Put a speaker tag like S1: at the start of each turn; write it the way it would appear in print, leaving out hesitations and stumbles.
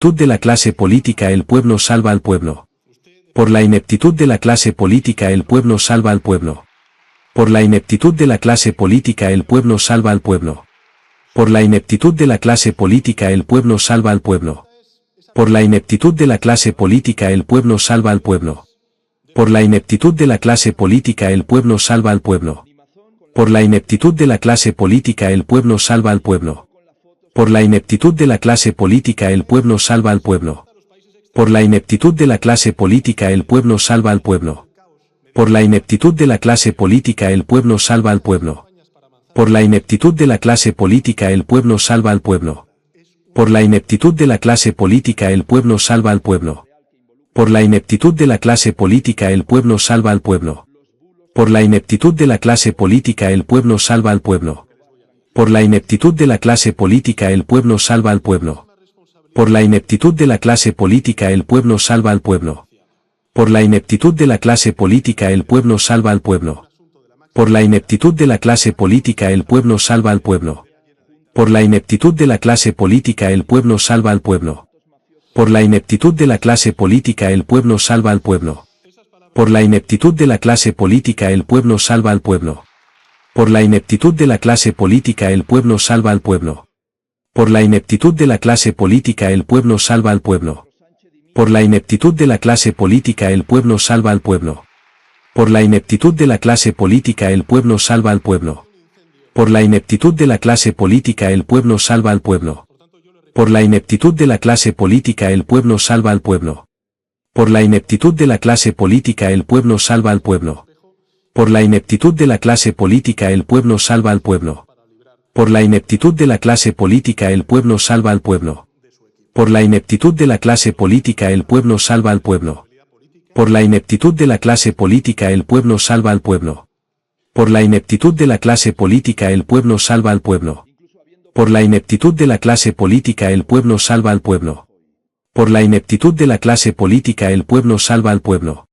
S1: ineptitud de la clase política el pueblo salva al pueblo. Por la ineptitud de la clase política el pueblo salva al pueblo. Por la ineptitud de la clase política el pueblo salva al pueblo. Por la ineptitud de la clase política el pueblo salva al pueblo. Por la ineptitud de la clase política el pueblo salva al pueblo. Por la ineptitud de la clase política el pueblo salva al pueblo. Por la ineptitud de la clase política el pueblo salva al pueblo. Por la ineptitud de la clase política el pueblo salva al pueblo. Por la ineptitud de la clase política el pueblo salva al pueblo. Por la ineptitud de la clase política el pueblo salva al pueblo. Por la ineptitud de la clase política el pueblo salva al pueblo. Por la ineptitud de la clase política el pueblo salva al pueblo. Por la ineptitud de la clase política el pueblo salva al pueblo. Por la ineptitud de la clase política el pueblo salva al pueblo. Por la ineptitud de la clase política el pueblo salva al pueblo. Por la ineptitud de la clase política el pueblo salva al pueblo. Por la ineptitud de la clase política el pueblo salva al pueblo. Por la ineptitud de la clase política el pueblo salva al pueblo. Por la ineptitud de la clase política el pueblo salva al pueblo. Por la ineptitud de la clase política el pueblo salva al pueblo. Por la ineptitud de la clase política el pueblo salva al pueblo. Por la ineptitud de la clase política el pueblo salva al pueblo. Por la ineptitud de la clase política el pueblo salva al pueblo. Por la ineptitud de la clase política el pueblo salva al pueblo. Por la ineptitud de la clase política el pueblo salva al pueblo. Por la ineptitud de la clase política el pueblo salva al pueblo. Por la ineptitud de la clase política el pueblo salva al pueblo. Por la ineptitud de la clase política el pueblo salva al pueblo. Por la ineptitud de la clase política el pueblo salva al pueblo. Por la ineptitud de la clase política el pueblo salva al pueblo. Por la ineptitud de la clase política el pueblo salva al pueblo. Por la ineptitud de la clase política el pueblo salva al pueblo. Por la ineptitud de la clase política el pueblo salva al pueblo. Por la ineptitud de la clase política el pueblo salva al pueblo. Por la ineptitud de la clase política el pueblo salva al pueblo.